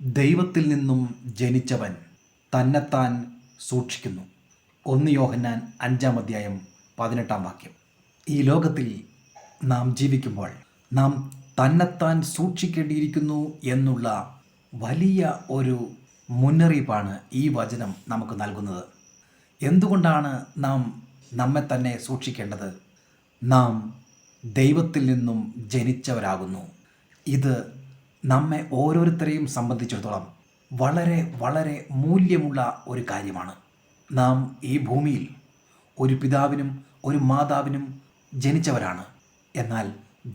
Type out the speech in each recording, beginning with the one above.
ദൈവത്തിൽ നിന്നും ജനിച്ചവൻ തന്നെത്താൻ സൂക്ഷിക്കുന്നു. 1 യോഹന്നാൻ 5:18. ഈ ലോകത്തിൽ നാം ജീവിക്കുമ്പോൾ നാം തന്നെത്താൻ സൂക്ഷിക്കേണ്ടിയിരിക്കുന്നു എന്നുള്ള വലിയ ഒരു മുന്നറിയിപ്പാണ് ഈ വചനം നമുക്ക് നൽകുന്നത്. എന്തുകൊണ്ടാണ് നാം നമ്മെ തന്നെ സൂക്ഷിക്കേണ്ടത്? നാം ദൈവത്തിൽ നിന്നും ജനിച്ചവരാകുന്നു. ഇത് നമ്മെ ഓരോരുത്തരെയും സംബന്ധിച്ചിടത്തോളം വളരെ വളരെ മൂല്യമുള്ള ഒരു കാര്യമാണ്. നാം ഈ ഭൂമിയിൽ ഒരു പിതാവിനും ഒരു മാതാവിനും ജനിച്ചവരാണ്. എന്നാൽ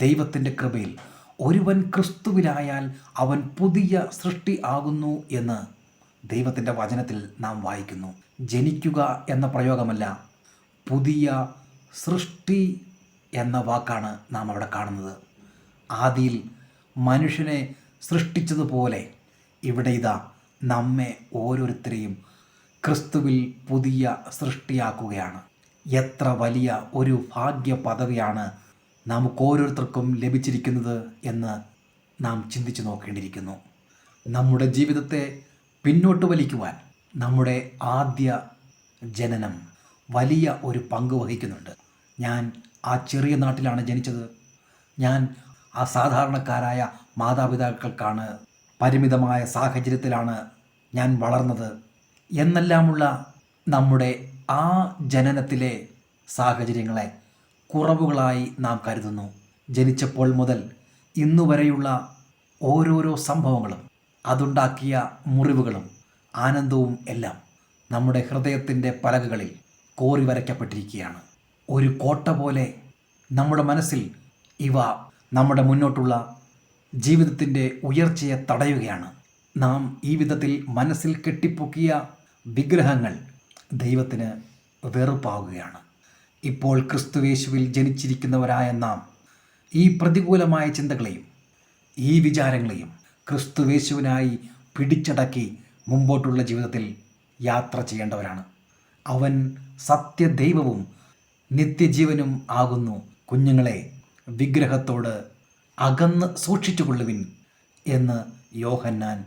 ദൈവത്തിൻ്റെ കൃപയിൽ ഒരുവൻ ക്രിസ്തുവിലായാൽ അവൻ പുതിയ സൃഷ്ടി ആകുന്നു എന്ന് ദൈവത്തിൻ്റെ വചനത്തിൽ നാം വായിക്കുന്നു. ജനിക്കുക എന്ന പ്രയോഗമല്ല, പുതിയ സൃഷ്ടി എന്ന വാക്കാണ് നാം അവിടെ കാണുന്നത്. ആദിയിൽ മനുഷ്യനെ സൃഷ്ടിച്ചതുപോലെ ഇവിടെ ഇതാ നമ്മെ ഓരോരുത്തരെയും ക്രിസ്തുവിൽ പുതിയ സൃഷ്ടിയാക്കുകയാണ്. എത്ര വലിയ ഒരു ഭാഗ്യ പദവിയാണ് നമുക്ക് ഓരോരുത്തർക്കും ലഭിച്ചിരിക്കുന്നത് എന്ന് നാം ചിന്തിച്ചു നോക്കേണ്ടിയിരിക്കുന്നു. നമ്മുടെ ജീവിതത്തെ പിന്നോട്ട് വലിക്കുവാൻ നമ്മുടെ ആദ്യ ജനനം വലിയ ഒരു പങ്ക് വഹിക്കുന്നുണ്ട്. ഞാൻ ആ ചെറിയ നാട്ടിലാണ് ജനിച്ചത്. ഞാൻ ആ സാധാരണക്കാരായ മാതാപിതാക്കൾക്കാണ്, പരിമിതമായ സാഹചര്യത്തിലാണ് ഞാൻ വളർന്നത് എന്നെല്ലാമുള്ള നമ്മുടെ ആ ജനനത്തിലെ സാഹചര്യങ്ങളെ കുറവുകളായി നാം കരുതുന്നു. ജനിച്ചപ്പോൾ മുതൽ ഇന്നുവരെയുള്ള ഓരോരോ സംഭവങ്ങളും അതുണ്ടാക്കിയ മുറിവുകളും ആനന്ദവും എല്ലാം നമ്മുടെ ഹൃദയത്തിൻ്റെ പലകകളിൽ കോറി വരയ്ക്കപ്പെട്ടിരിക്കുകയാണ്. ഒരു കോട്ട പോലെ നമ്മുടെ മനസ്സിൽ ഇവ നമ്മുടെ മുന്നോട്ടുള്ള ജീവിതത്തിൻ്റെ ഉയർച്ചയെ തടയുകയാണ്. നാം ഈ വിധത്തിൽ മനസ്സിൽ കെട്ടിപ്പൊക്കിയ വിഗ്രഹങ്ങൾ ദൈവത്തിന് വെറുപ്പാവുകയാണ്. ഇപ്പോൾ ക്രിസ്തുയേശുവിൽ ജനിച്ചിരിക്കുന്നവരായ നാം ഈ പ്രതികൂലമായ ചിന്തകളെയും ഈ വിചാരങ്ങളെയും ക്രിസ്തുയേശുവിനായി പിടിച്ചടക്കി മുമ്പോട്ടുള്ള ജീവിതത്തിൽ യാത്ര ചെയ്യേണ്ടവരാണ്. അവൻ സത്യദൈവവും നിത്യജീവനും ആകുന്നു. കുഞ്ഞുങ്ങളെ, വിഗ്രഹത്തോട് അകന്ന് സൂക്ഷിച്ചുകൊള്ളുവിൻ എന്ന് യോഹന്നാൻ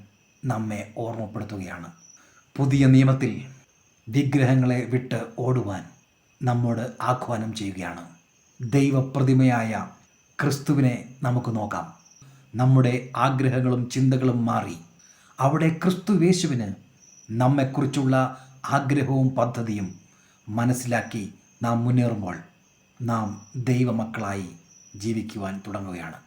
നമ്മെ ഓർമ്മപ്പെടുത്തുകയാണ്. പുതിയ നിയമത്തിൽ വിഗ്രഹങ്ങളെ വിട്ട് ഓടുവാൻ നമ്മോട് ആഹ്വാനം ചെയ്യുകയാണ്. ദൈവപ്രതിമയായ ക്രിസ്തുവിനെ നമുക്ക് നോക്കാം. നമ്മുടെ ആഗ്രഹങ്ങളും ചിന്തകളും മാറി അവിടെ ക്രിസ്തുയേശുവിന് നമ്മെക്കുറിച്ചുള്ള ആഗ്രഹവും പദ്ധതിയും മനസ്സിലാക്കി നാം മുന്നേറുമ്പോൾ നാം ദൈവമക്കളായി ജീവിക്കുവാൻ തുടങ്ങുകയാണ്.